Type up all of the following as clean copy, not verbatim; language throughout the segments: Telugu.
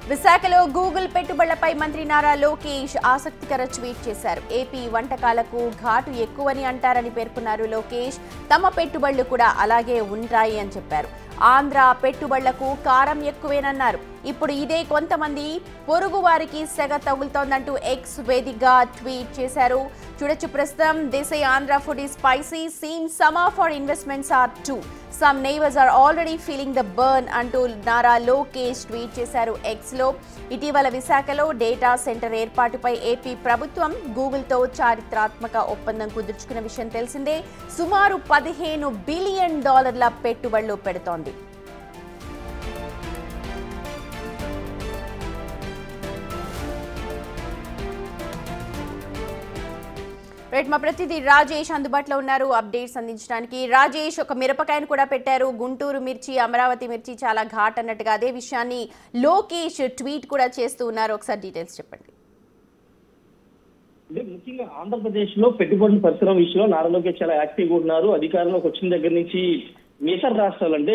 విశాఖలో గూగుల్ పెట్టుబడులపై మంత్రి నారా లోకేష్ ఆసక్తికర ట్వీట్ చేశారు. ఏపీ వంటకాలకు ఘాటు ఎక్కువని అంటారని పేర్కొన్నారు లోకేష్. తమ పెట్టుబడులు కూడా అలాగే ఉంటాయి అని చెప్పారు. ఆంధ్ర పెట్టుబడులకు కారం ఎక్కువేనన్నారు. ఇప్పుడు ఇదే కొంతమంది పొరుగు వారికి సెగ తగులుతోందంటూ ఎక్స్ వేదికగా ట్వీట్ చేశారు. చూడొచ్చు ప్రస్తుతం they say Andhra food is spicy seems summer for investments are too. Some neighbours are already feeling the burn అంటూ నారా లోకేష్ ట్వీట్ చేశారు ఎక్స్ లో. ఇటీవల విశాఖలో డేటా సెంటర్ ఏర్పాటుపై ఏపీ ప్రభుత్వం గూగుల్తో చారిత్రాత్మక ఒప్పందం కుదుర్చుకున్న విషయం తెలిసిందే. సుమారు $15 బిలియన్ పెట్టుబడులు పెడుతోంది. రైట్, మా ప్రతినిధి రాజేష్ అందుబాటులో ఉన్నారు అప్డేట్స్ అందించడానికి. రాజేష్, ఒక మిరపకాయను కూడా పెట్టారు. గుంటూరు మిర్చి, అమరావతి మిర్చి చాలా ఘాట్ అన్నట్టుగా అదే విషయాన్ని లోకేష్ ట్వీట్ కూడా చేస్తూ ఉన్నారు. ఒకసారి డీటెయిల్స్ చెప్పండి. అంటే ముఖ్యంగా ఆంధ్రప్రదేశ్ లో పెట్టుబడుల పరిశ్రమ విషయంలో నారా లోకేష్ చాలా యాక్టివ్గా ఉన్నారు. అధికారంలోకి వచ్చిన దగ్గర నుంచి ఇతర రాష్ట్రాలు అంటే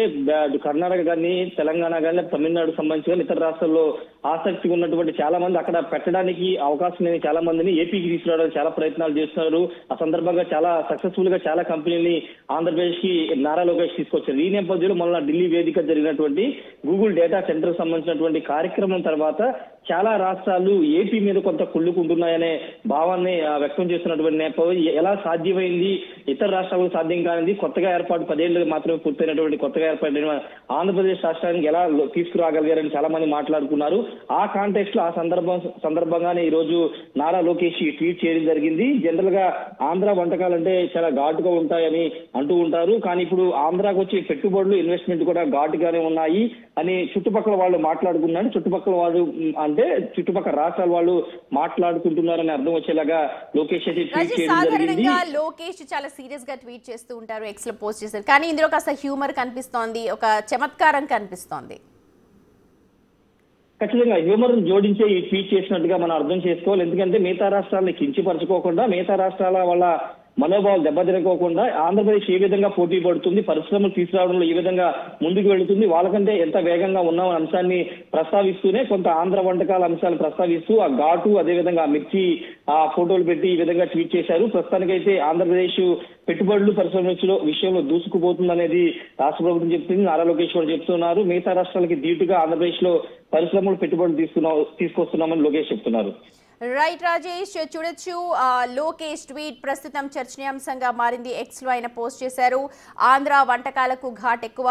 కర్ణాటక కానీ తెలంగాణ కానీ తమిళనాడు సంబంధించి ఇతర రాష్ట్రాల్లో ఆసక్తి ఉన్నటువంటి చాలా మంది అక్కడ పెట్టడానికి అవకాశం లేని చాలా మందిని ఏపీకి తీసుకురావడానికి చాలా ప్రయత్నాలు చేస్తున్నారు. ఆ సందర్భంగా చాలా సక్సెస్ఫుల్ గా చాలా కంపెనీని ఆంధ్రప్రదేశ్ కి నారా లోకేష్ తీసుకొచ్చారు. ఈ నేపథ్యంలో మొన్న ఢిల్లీ వేదిక జరిగినటువంటి గూగుల్ డేటా సెంటర్ సంబంధించినటువంటి కార్యక్రమం తర్వాత చాలా రాష్ట్రాలు ఏపీ మీద కొంత కుళ్ళుకుంటున్నాయనే భావాన్ని వ్యక్తం చేస్తున్నటువంటి నేపథ్యం ఎలా సాధ్యమైంది, ఇతర రాష్ట్రాలకు సాధ్యం కానిది కొత్తగా ఏర్పాటు 10 ఏళ్ళు మాత్రమే పూర్తయినటువంటి కొత్తగా ఏర్పడిన ఆంధ్రప్రదేశ్ రాష్ట్రానికి ఎలా తీసుకురాగలిగారని చాలా మంది మాట్లాడుకున్నారు. ఆ కాంటెక్స్ట్ లో ఆ సందర్భంగానే ఈ రోజు నారా లోకేష్ ట్వీట్ చేయడం జరిగింది. జనరల్ గా ఆంధ్ర వంటకాలు అంటే చాలా ఘాటుగా ఉంటాయని అంటూ ఉంటారు. కానీ ఇప్పుడు ఆంధ్రాకు వచ్చే పెట్టుబడులు ఇన్వెస్ట్మెంట్ కూడా ఘాటుగానే ఉన్నాయి అని చుట్టుపక్కల వాళ్ళు మాట్లాడుకున్నారు. చుట్టుపక్కల వాళ్ళు అంటే చుట్టుపక్కల రాష్ట్రాల వాళ్ళు మాట్లాడుకుంటున్నారని అర్థం వచ్చేలాగా లోకేష్ అయితే ట్వీట్ చేయడం జరిగింది. లోకేష్ చాలా సీరియస్ గా ట్వీట్ చేస్తూ ఉంటారు, ఎక్స్ లో పోస్ట్ చేశారు. కానీ ఇందులో కాస్త హ్యూమర్ కనిపిస్తోంది, ఒక చమత్కారం కనిపిస్తోంది. ఖచ్చితంగా హ్యూమర్ జోడించే ఈ ట్వీట్ చేసినట్టుగా మనం అర్థం చేసుకోవాలి. ఎందుకంటే మిగతా రాష్ట్రాలను కించపరచుకోకుండా, మిగతా రాష్ట్రాల వల్ల మనోభావాలు దెబ్బతినకోకుండా ఆంధ్రప్రదేశ్ ఏ విధంగా పోటీ పడుతుంది, పరిశ్రమలు తీసుకురావడంలో ఏ విధంగా ముందుకు వెళుతుంది, వాళ్ళకంటే ఎంత వేగంగా ఉన్న అంశాన్ని ప్రస్తావిస్తూనే కొంత ఆంధ్ర వంటకాల అంశాలు ప్రస్తావిస్తూ ఆ ఘాటు అదేవిధంగా మిర్చి ఆ ఫోటోలు పెట్టి ఈ విధంగా ట్వీట్ చేశారు. ప్రస్తుతానికైతే ఆంధ్రప్రదేశ్ పెట్టుబడులు పరిశ్రమల విషయంలో దూసుకుపోతుంది అనేది రాష్ట్ర ప్రభుత్వం చెప్తుంది. నారా లోకేష్ కూడా చెప్తున్నారు. మిగతా రాష్ట్రాలకి ధీటుగా ఆంధ్రప్రదేశ్ లో పరిశ్రమలు పెట్టుబడులు తీసుకొస్తున్నామని లోకేష్ చెప్తున్నారు. రైట్ రాజేష్, చూడొచ్చు లోకేష్ ట్వీట్ ప్రస్తుతం చర్చనీయాంశంగా మారింది. ఎక్స్ లో ఆయన పోస్ట్ చేశారు. ఆంధ్ర వంటకాలకు ఘాట్ ఎక్కువ.